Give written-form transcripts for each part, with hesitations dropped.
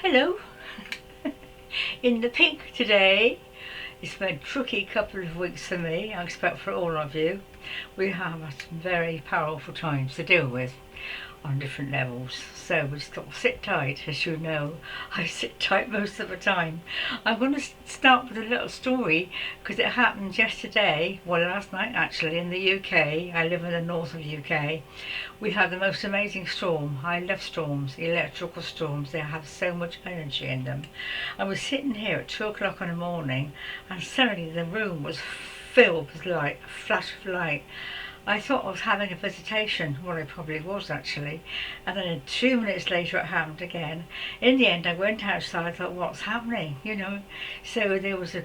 Hello, in the pink today. It's been a tricky couple of weeks for me, I expect for all of you. We have had some very powerful times to deal with on different levels. So we just got to sit tight, as you know. I sit tight most of the time. I'm going to start with a little story because it happened yesterday, well last night actually, in the UK. I live in the north of the UK. We had the most amazing storm. I love storms, electrical storms. They have so much energy in them. I was sitting here at 2 o'clock in the morning and suddenly the room was filled with light, a flash of light. I thought I was having a visitation. Well, I probably was actually. And then 2 minutes later it happened again. In the end I went outside, I thought, what's happening? So there was a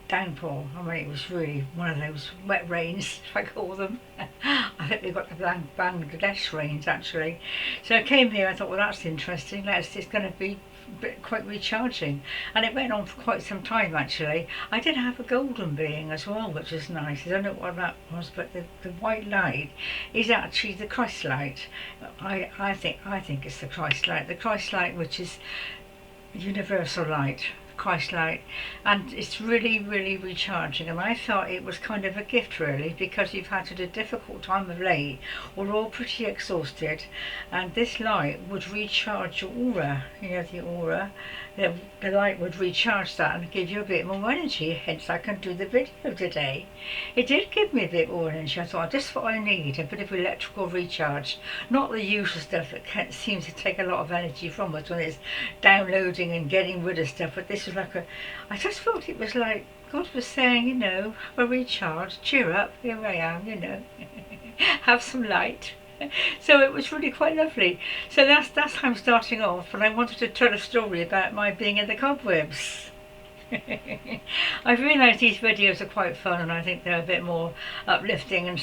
downpour. I mean, it was really one of those wet rains, if I call them. I think we got the Bangladesh rains actually. So I came here, I thought, well, that's interesting. It's going to be quite recharging, and it went on for quite some time actually. I did have a golden being as well, which was nice. I don't know what that was, but the white light is actually the Christ light. I think it's the Christ light, which is universal light, Christ light, and it's really recharging. And I thought it was kind of a gift really, because you've had a difficult time of late, we're all pretty exhausted, and this light would recharge your aura, the aura. The light would recharge that and give you a bit more energy, hence I can do the video today. It did give me a bit more energy. I thought, this is what I need, a bit of electrical recharge, not the usual stuff that seems to take a lot of energy from us when it's downloading and getting rid of stuff. But this was I just felt it was like God was saying, have a recharge, cheer up, here I am, have some light. So it was really quite lovely. So that's how I'm starting off, but I wanted to tell a story about my being in the cobwebs. I've realised these videos are quite fun, and I think they're a bit more uplifting, and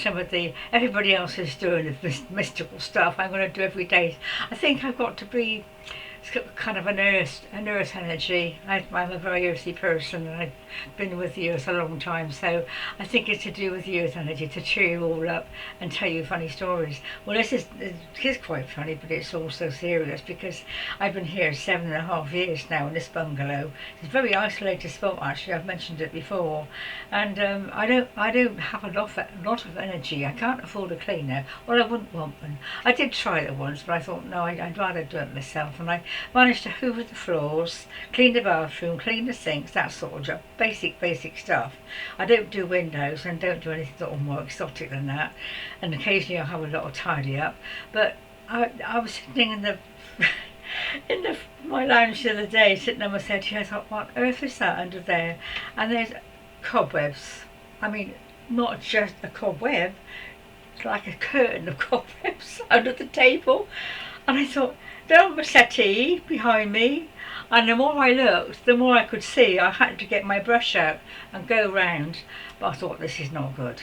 everybody else is doing the mystical stuff I'm going to do every day. I think I've got to be kind of an earth energy. I'm a very earthy person, and I've been with the earth a long time, so I think it's to do with the earth energy, to cheer you all up and tell you funny stories. Well, it is quite funny, but it's also serious, because I've been here 7.5 years now in this bungalow. It's a very isolated spot actually, I've mentioned it before, and I don't have a lot of energy. I can't afford a cleaner. Well, I wouldn't want one. I did try it once, but I thought no, I'd rather do it myself, and I managed to hoover the floors, clean the bathroom, clean the sinks, that sort of job. Basic stuff. I don't do windows and don't do anything sort of more exotic than that, and occasionally I have a lot of tidy up. But I was sitting in my lounge the other day, sitting on my settee. I thought, what on earth is that under there? And there's cobwebs. I mean, not just a cobweb, it's like a curtain of cobwebs under the table. And I thought, there on my settee behind me, and the more I looked, the more I could see. I had to get my brush out and go round, but I thought, this is not good.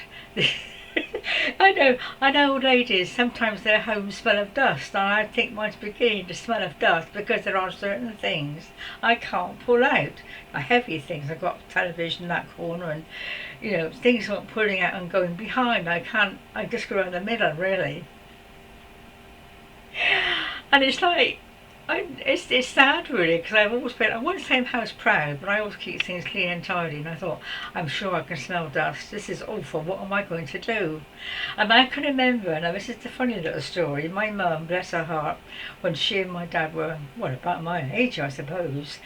I know old ladies, sometimes their homes smell of dust, and I think mine's beginning to smell of dust, because there are certain things I can't pull out. The heavy things, I've got television in that corner, and things I'm pulling out and going behind, I just go around the middle really. And it's like, it's sad really, because I've always been, I wouldn't say I'm house proud, but I always keep things clean and tidy, and I thought, I'm sure I can smell dust, this is awful, what am I going to do? And I can remember, now this is the funny little story, my mum, bless her heart, when she and my dad were, about my age I suppose,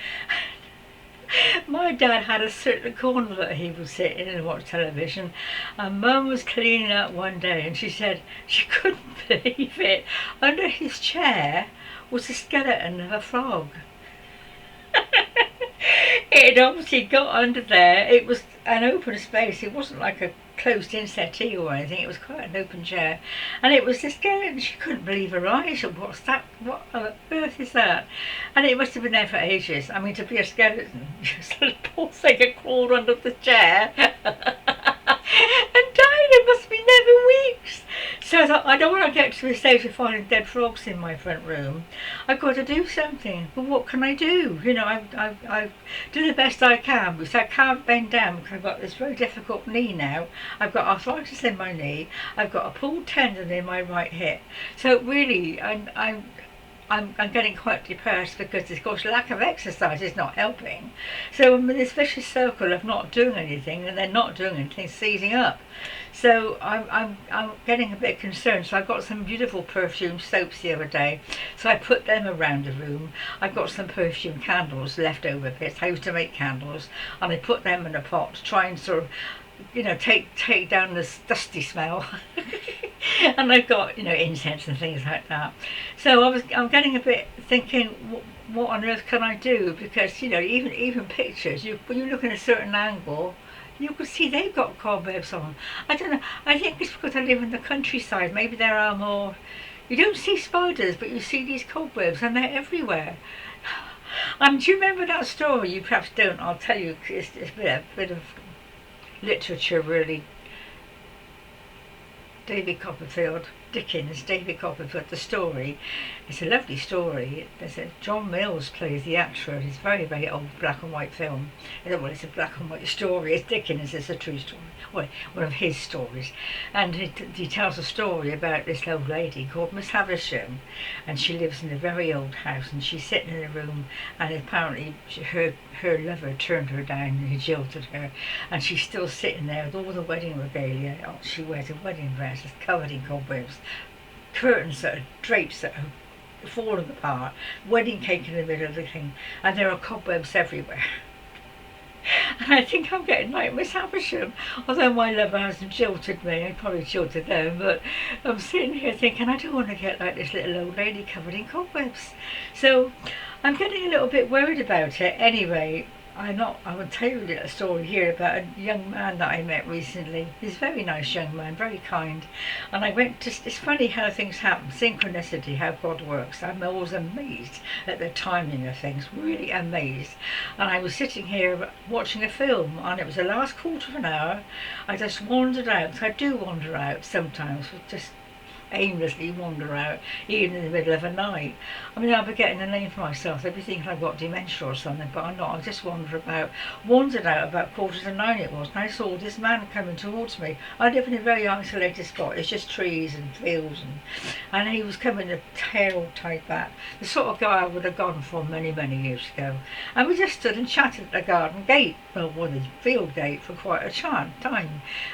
my dad had a certain corner that he would sit in and watch television, and Mum was cleaning up one day, and she said she couldn't believe it. Under his chair was a skeleton of a frog. It had obviously got under there. It was an open space. It wasn't like a closed-in settee or anything. It was quite an open chair, and it was the skeleton. She couldn't believe her eyes. What's that? What on earth is that? And it must have been there for ages. I mean, to be a skeleton, the poor thing had crawled under the chair and died. It must have been there for weeks. So I thought, I don't want to get to the stage of finding dead frogs in my front room. I've got to do something. But what can I do? I do the best I can, because I can't bend down, because I've got this very difficult knee now. I've got arthritis in my knee. I've got a pulled tendon in my right hip. So really, I'm getting quite depressed because, of course, lack of exercise is not helping. So I'm in this vicious circle of not doing anything, and then not doing anything, seizing up. So I'm getting a bit concerned. So I got some beautiful perfume soaps the other day. So I put them around the room. I've got some perfume candles, leftover bits. I used to make candles, and I put them in a pot to try and sort of, take down this dusty smell. And I've got, incense and things like that. So I'm getting a bit thinking, what on earth can I do? Because, even pictures, when you look at a certain angle, you can see they've got cobwebs on. I don't know, I think it's because I live in the countryside. Maybe there are more, you don't see spiders, but you see these cobwebs, and they're everywhere. Do you remember that story? You perhaps don't. I'll tell you, it's a bit of literature, really. David Copperfield, the story. It's a lovely story. John Mills plays the actor. It's a very, very old black and white film. Well, it's a black and white story. It's Dickens. It's a true story. Well, one of his stories. And he tells a story about this old lady called Miss Havisham, and she lives in a very old house, and she's sitting in a room, and apparently her lover turned her down and he jilted her, and she's still sitting there with all the wedding regalia. Oh, she wears a wedding dress that's covered in cobwebs, curtains that are drapes that are falling apart, wedding cake in the middle of the thing, and there are cobwebs everywhere. And I think I'm getting like Miss Havisham, although my lover hasn't jilted me. I probably jilted them, but I'm sitting here thinking I don't want to get like this little old lady covered in cobwebs. So I'm getting a little bit worried about it. Anyway, I will tell you a little story here about a young man that I met recently. He's a very nice young man, very kind. And it's funny how things happen, synchronicity, how God works. I'm always amazed at the timing of things, really amazed. And I was sitting here watching a film, and it was the last quarter of an hour. I just wandered out, 'cause I do wander out sometimes, just aimlessly wander out, even in the middle of a night. I mean, I'll be getting a name for myself. They'll be thinking I've got dementia or something, but I'm not. I just wandered out about 8:45 it was, and I saw this man coming towards me. I live in a very isolated spot. It's just trees and fields, and he was coming a tail type back, the sort of guy I would have gone for many, many years ago. And we just stood and chatted at the garden gate, well, the field gate, for quite a time.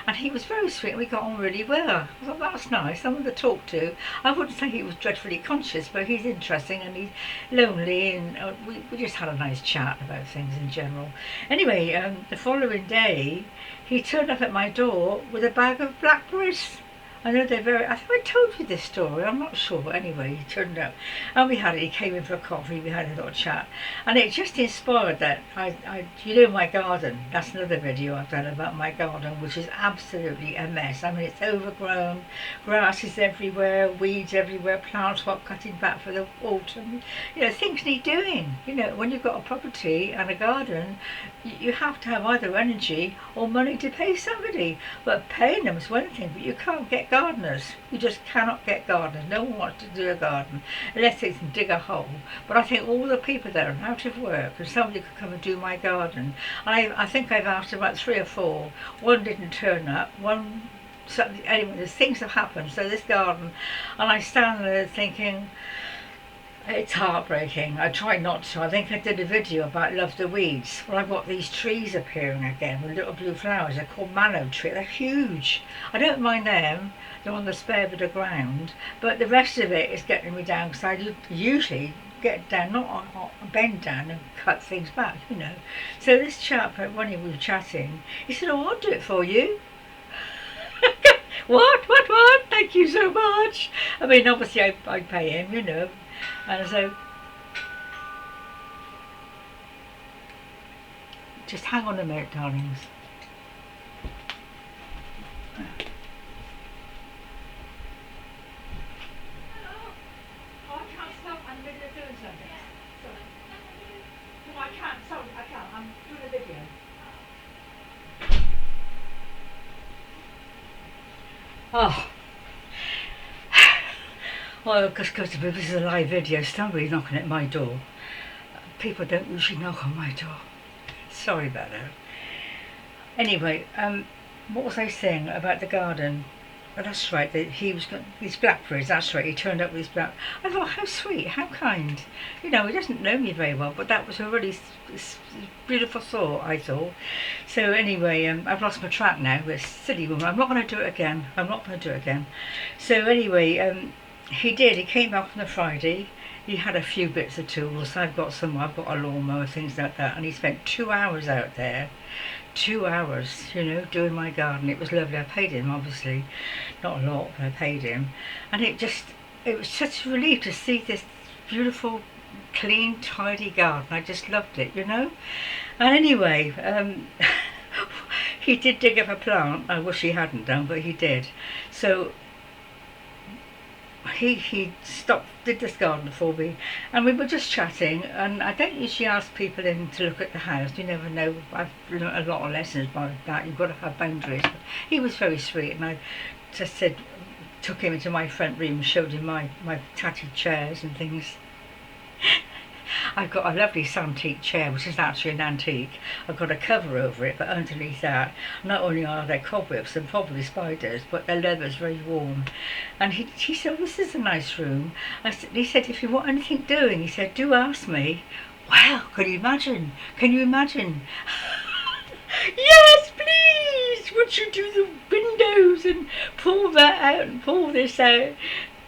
And he was very sweet, and we got on really well. I thought, that's nice, someone to talk to. I wouldn't say he was dreadfully conscious, but he's interesting and he's lonely, and we just had a nice chat about things in general. Anyway, the following day he turned up at my door with a bag of blackberries. I know they're I think I told you this story, I'm not sure, but anyway, he turned up and he came in for a coffee, we had a little chat, and it just inspired that my garden, that's another video I've done about my garden, which is absolutely a mess. I mean, it's overgrown, grass is everywhere, weeds everywhere, plants not cutting back for the autumn. Things need doing. When you've got a property and a garden, you have to have either energy or money to pay somebody. But paying them is one thing, but you can't get gardeners. You just cannot get gardeners. No one wants to do a garden unless they can dig a hole. But I think all the people there are out of work, and somebody could come and do my garden. I think I've asked about 3 or 4. One didn't turn up. Anyway, there's things have happened. So this garden, and I stand there thinking, it's heartbreaking. I try not to. I think I did a video about Love the Weeds. Well, I've got these trees appearing again with little blue flowers. They're called mallow trees. They're huge. I don't mind them. They're on the spare bit of ground. But the rest of it is getting me down, because I usually get down, not bend down and cut things back, So this chap, when he was chatting, he said, "Oh, I'll do it for you." What? Thank you so much. I mean, obviously I pay him, And so, just hang on a minute, darlings. Oh, I can't stop. I'm in the middle of doing something. Sorry. No, I can't. Sorry, I can't. I'm doing a video. Oh. Well, because this is a live video, somebody's knocking at my door. People don't usually knock on my door. Sorry about that. Anyway, what was I saying about the garden? Oh, that's right. He was got these blackberries. That's right. He turned up with his black. I thought, how sweet, how kind. You know, he doesn't know me very well, but that was a really beautiful thought, I thought. So anyway, I've lost my track now. It's silly woman. I'm not going to do it again. I'm not going to do it again. So anyway, he did. He came back on the Friday. He had a few bits of tools. I've got a lawnmower, things like that. And he spent 2 hours out there. 2 hours, you know, doing my garden. It was lovely. I paid him, obviously. Not a lot, but I paid him. And it was such a relief to see this beautiful, clean, tidy garden. I just loved it, you know. And anyway, he did dig up a plant. I wish he hadn't done, but he did. So he did this garden for me, and we were just chatting. And I don't usually ask people in to look at the house. You never know. I've learned a lot of lessons by that. You've got to have boundaries. But he was very sweet, and I just took him into my front room, showed him my tattered chairs and things. I've got a lovely antique chair, which is actually an antique. I've got a cover over it, but underneath that, not only are there cobwebs and probably spiders, but the leather's very warm. And he said, "This is a nice room." He said, "If you want anything doing," he said, "do ask me." Wow, can you imagine? Can you imagine? Yes, please! Would you do the windows and pull that out and pull this out?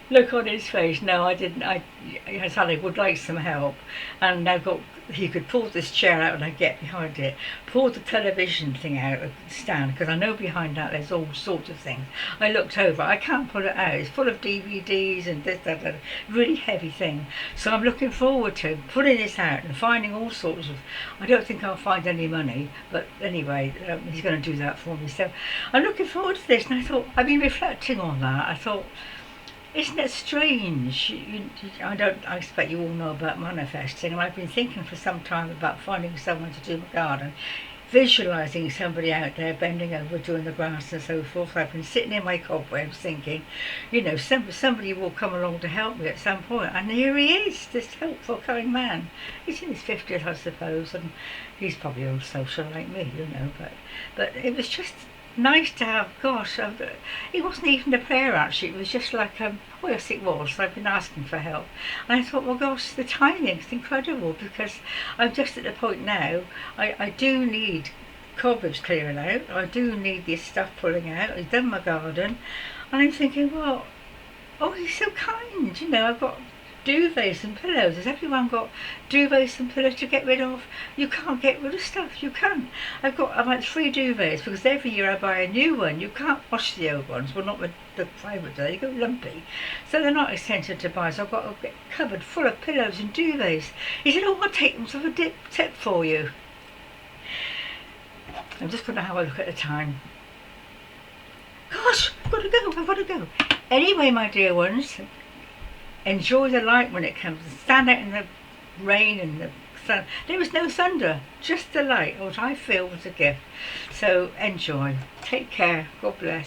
Look on his face. No, I didn't. I said I would like some help, and he could pull this chair out and I'd get behind it, pull the television thing out of the stand, because I know behind that there's all sorts of things. I looked over, I can't pull it out. It's full of DVDs and this, that, really heavy thing. So I'm looking forward to pulling this out and finding all sorts of. I don't think I'll find any money, but anyway, he's going to do that for me. So I'm looking forward to this, and I thought, I've been reflecting on that. I thought, isn't it strange? I expect you all know about manifesting, and I've been thinking for some time about finding someone to do my garden, visualising somebody out there bending over doing the grass and so forth. I've been sitting in my cobwebs thinking, you know, somebody will come along to help me at some point, and here he is, this helpful, kind man. He's in his 50th, I suppose, and he's probably all social like me, you know, but it was just nice to have. Gosh, it wasn't even a prayer actually. It was just like, well, yes, it was. I've been asking for help, and I thought, well, gosh, the timing's incredible, because I'm just at the point now. I do need cobwebs clearing out. I do need this stuff pulling out. I've done my garden, and I'm thinking, well, oh, he's so kind. You know, I've got duvets and pillows. Has everyone got duvets and pillows to get rid of? You can't get rid of stuff. You can't. I've like 3 duvets, because every year I buy a new one. You can't wash the old ones. Well, not with the fibre, they go lumpy. So they're not expensive to buy. So I've got a cupboard full of pillows and duvets. He said, "Oh, I'll take them to a tip for you." I'm just going to have a look at the time. Gosh, I've got to go. Anyway, my dear ones, enjoy the light when it comes. Stand out in the rain and the sun. There was no thunder, just the light, which I feel was a gift. So enjoy. Take care. God bless.